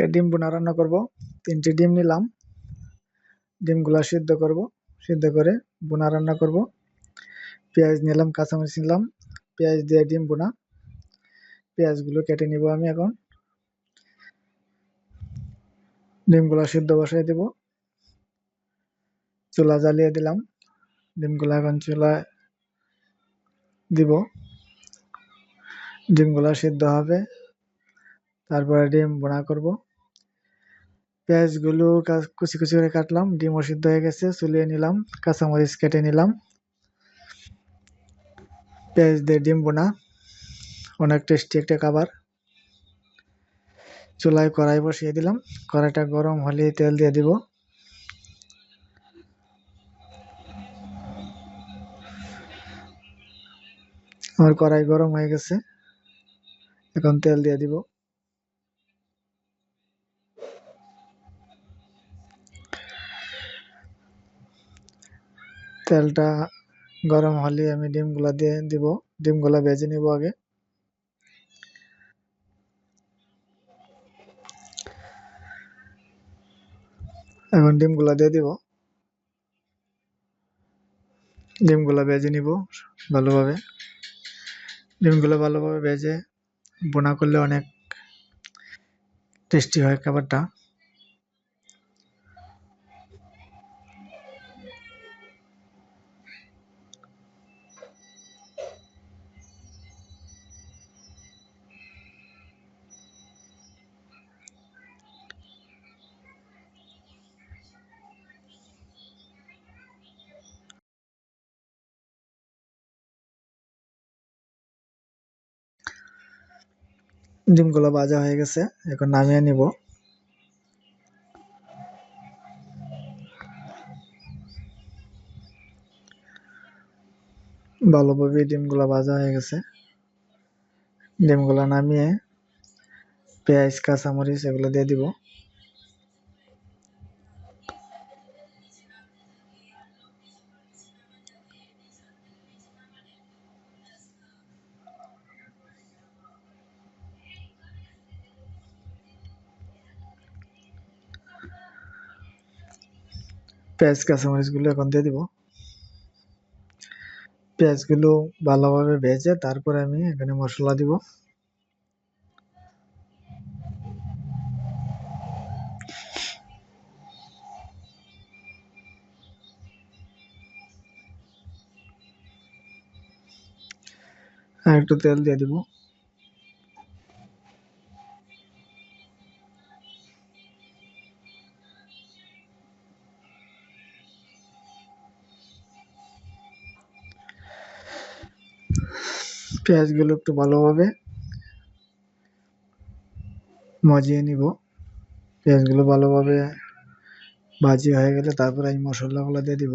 আজকে ডিম বোনা রান্না করব। 3টি ডিম নিলাম, ডিমগুলা সিদ্ধ করব, সিদ্ধ করে বোনা রান্না করব। পেঁয়াজ নিলাম, কাঁচামরিচ নিলাম, পেঁয়াজ দিয়ে ডিম বোনা। পেঁয়াজগুলো কেটে নিব আমি এখন। ডিমগুলা সিদ্ধ বসাই দেব, চুলা জ্বালিয়ে দিলাম। ডিমগুলা এখন চুলায় দিব, ডিমগুলা সিদ্ধ হবে, তারপরে ডিম বোনা করব। পেঁয়াজগুলো কুচি কুচি করে কাটলাম, ডিমও সিদ্ধ হয়ে গেছে, চুলিয়ে নিলাম, কাঁচামরিচ কেটে নিলাম। পেঁয়াজ দিয়ে ডিম বোনা অনেক টেস্টি একটা খাবার। চুলায় কড়াই বসিয়ে দিলাম, কড়াইটা গরম হলে তেল দিয়ে দিব। আমার কড়াই গরম হয়ে গেছে, এখন তেল দিয়ে দিব। তেলটা গরম হলে আমি ডিমগুলা দিয়ে দিব, ডিমগুলা ভেজে নিব আগে। এখন ডিমগুলা দিয়ে দিব, ডিমগুলা ভেজে নিব ভালোভাবে। ডিমগুলো ভালোভাবে ভেজে বোনা করলে অনেক টেস্টি হয় খাবারটা। ডিমগুলো ভাজা হয়ে গেছে, এখন নামিয়ে নিব। ভালোভাবে ডিমগুলো ভাজা হয়ে গেছে, ডিমগুলো নামিয়ে পেঁয়াজ কাঁচামরিচ এগুলো দিয়ে দিব। পেঁয়াজ কাঁচামরিচ গুলো এখন দিয়ে দিব। পেঁয়াজগুলো ভালোভাবে ভেজে তারপরে আমি এখানে মশলা দিব। আর একটু তেল দিয়ে দিব। পেঁয়াজগুলো একটু ভালোভাবে মজিয়ে নিব। পেঁয়াজগুলো ভালোভাবে ভাজি হয়ে গেলে তারপরে এই মশলাগুলো দিয়ে দিব।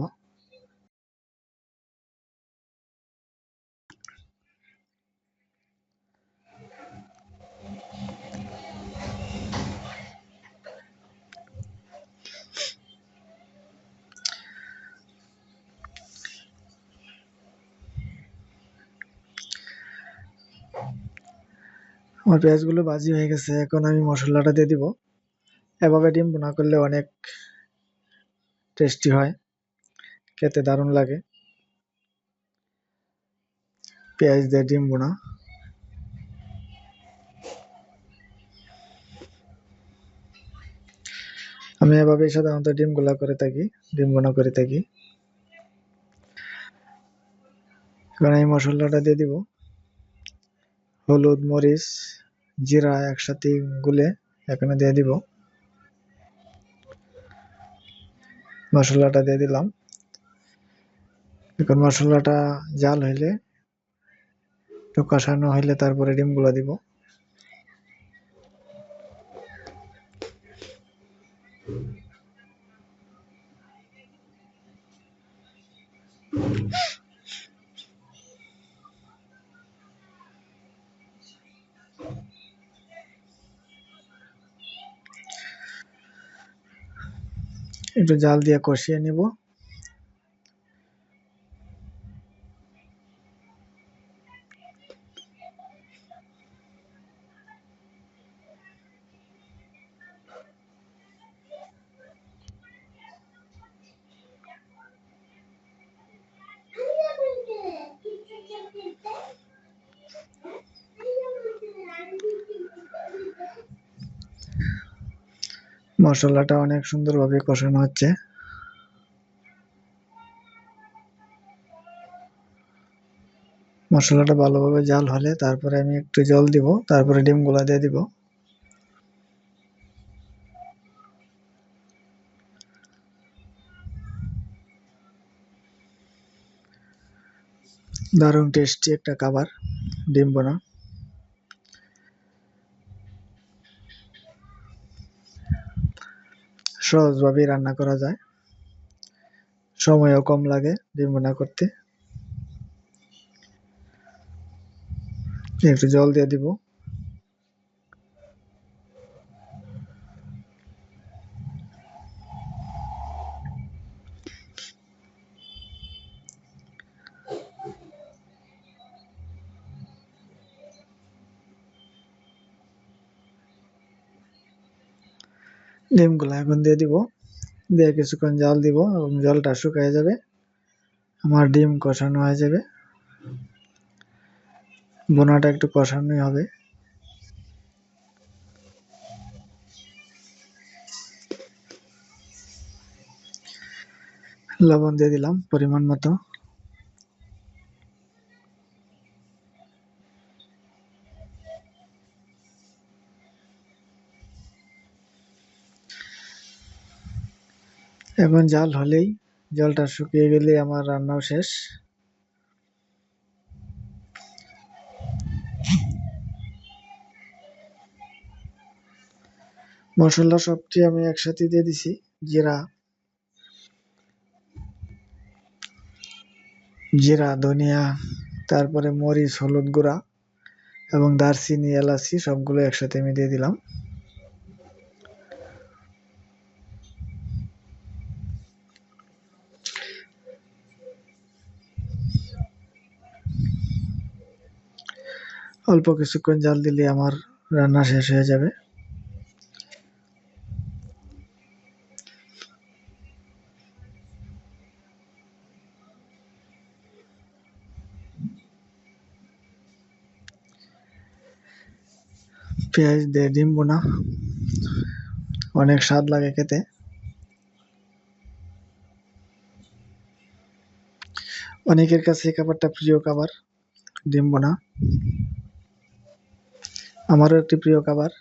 আমার পেঁয়াজগুলো ভাজি হয়ে গেছে, এখন আমি মশলাটা দিয়ে দিব। এভাবে ডিম বোনা করলে অনেক টেস্টি হয়, খেতে দারুণ লাগে। পেঁয়াজ দিয়ে ডিম বোনা আমি এভাবে সাধারণত ডিম বোনা করে থাকি। এখন এই মশলাটা দিয়ে দিব, হলুদ মরিচ জিরা একসাথে গুলে এখানে দিয়ে দিব। মশলাটা দিয়ে দিলাম। এখন মশলাটা জাল হইলে, একটু কষানো হইলে তারপরে ডিমগুলো দিব। একটু জাল দিয়ে কষিয়ে নিব। মশলাটা অনেক সুন্দরভাবে কষানো হচ্ছে। মশলাটা ভালোভাবে জাল হলে তারপরে আমি একটু জল দিব, তারপরে ডিমগুলা দিয়ে দিব। দারুণ টেস্টি একটা খাবার ডিম বোনা। সহজভাবেই রান্না করা যায়, সময়ও কম লাগে ডিম বোনা করতে। একটু জল দিয়ে দিব। ডিমগুলা এখন দিয়ে দিব, দিয়ে কিছুক্ষণ জাল দিব এবং জলটা শুকিয়ে যাবে, আমার ডিম কষানো হয়ে যাবে। বোনাটা একটু কষানোই হবে। লবণ দিয়ে দিলাম পরিমাণ মতো। এখন জাল হলেই, জলটা শুকিয়ে গেলেই আমার রান্নাও শেষ। মশলা সবটি আমি একসাথে দিয়ে দিছি। জিরা, ধনিয়া, তারপরে মরিচ, হলুদ গুঁড়া এবং দারচিনি, এলাচি সবগুলো একসাথে আমি দিয়ে দিলাম। অল্প কিছুক্ষণ জাল দিলে আমার রান্না শেষ হয়ে যাবে। পেঁয়াজ দিয়ে ডিম বোনা অনেক স্বাদ লাগে খেতে। অনেকের কাছে এই খাবারটা প্রিয় খাবার, ডিম বোনা। আমারও একটি প্রিয় খাবার।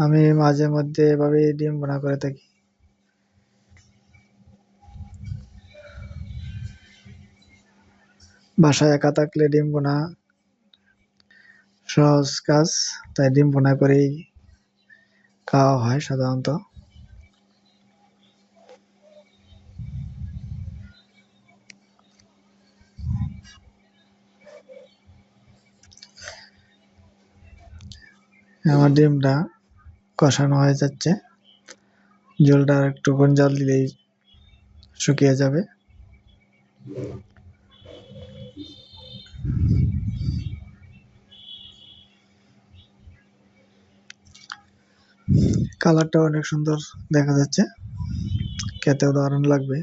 আমি মাঝে মধ্যে এভাবে ডিম বোনা করে থাকি। বাসায় একা থাকলে ডিম বোনা সহজ কাজ, তাই ডিম বোনা করেই খাওয়া হয় সাধারণত। আমার ডিমটা কষানো হয়ে যাচ্ছে, জলটা একটু জাল দিলেই শুকিয়ে যাবে। কালারটা অনেক সুন্দর দেখা যাচ্ছে, খেতেও দারুণ লাগবে।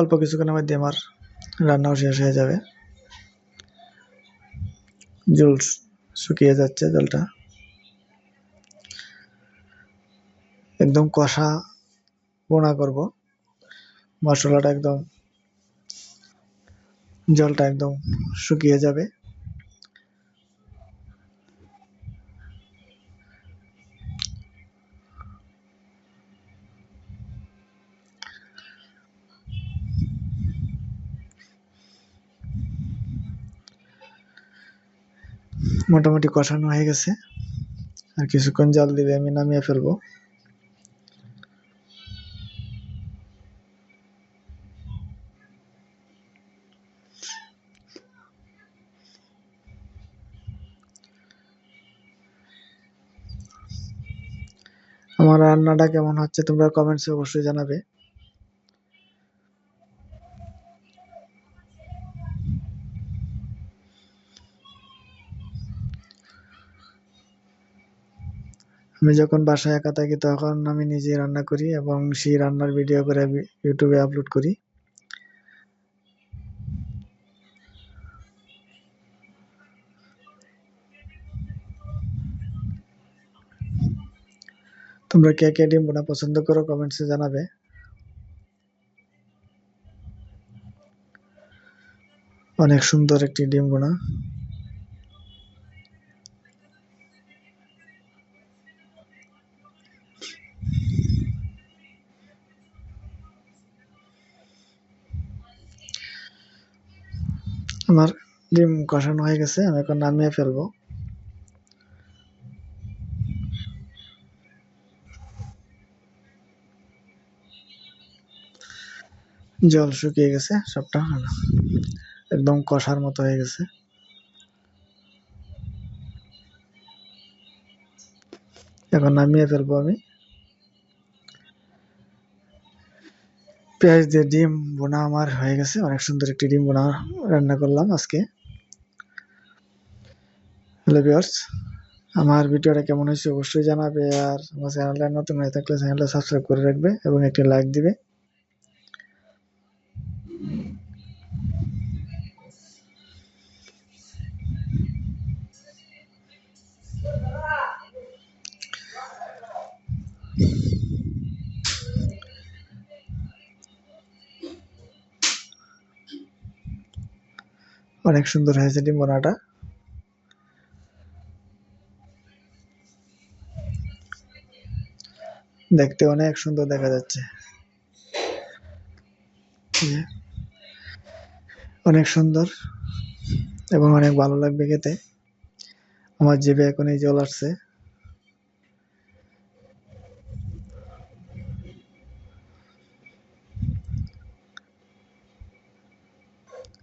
অল্প কিছুক্ষণের মধ্যে আমার রান্নাও শেষ হয়ে যাবে। জল শুকিয়ে যাচ্ছে, জলটা একদম কষা বোনা করব। মশলাটা একদম, জলটা একদম শুকিয়ে যাবে। মোটামুটি কষানো হয়ে গেছে, আর কিছুক্ষণ জল দিলে আমি নামিয়ে ফেলবো। আমার রান্নাটা কেমন হচ্ছে তোমরা কমেন্টসে অবশ্যই জানাবে। আমি যখন বাসায় একা থাকি তখন আমি নিজেই রান্না করি এবং সেই রান্নার ভিডিও করে ইউটিউবে আপলোড করি। তোমরা কে কে ডিম বোনা পছন্দ করো কমেন্টসে জানাবে। অনেক সুন্দর একটি ডিম বোনা। আমার ডিম কষানো হয়ে গেছে, আমি এখন নামিয়ে ফেলবো। জল শুকিয়ে গেছে, সবটা একদম কষার মতো হয়ে গেছে। এখন নামিয়ে ফেলবো আমি। পেঁয়াজ দিয়ে ডিম বোনা আমার হয়ে গেছে। অনেক সুন্দর একটি ডিম বোনা রান্না করলাম আজকে। হ্যালো ভিউয়ার্স, আমার ভিডিওটা কেমন হয়েছে অবশ্যই জানাবে, আর আমার চ্যানেলটা নতুন হয়ে থাকলে চ্যানেলটা সাবস্ক্রাইব করে রাখবে এবং একটি লাইক দিবে। অনেক সুন্দর হয়েছে ডিম বোনাটা। দেখতে অনেক সুন্দর দেখা যাচ্ছে, অনেক সুন্দর এবং অনেক ভালো লাগবে খেতে। আমার জিভে এখনই জল আসছে।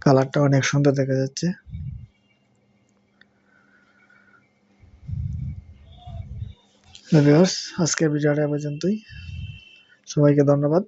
কালারটা অনেক সুন্দর দেখা যাচ্ছে। ভিউয়ার্স, আজকের ভিডিওটা পর্যন্তই। সবাইকে ধন্যবাদ।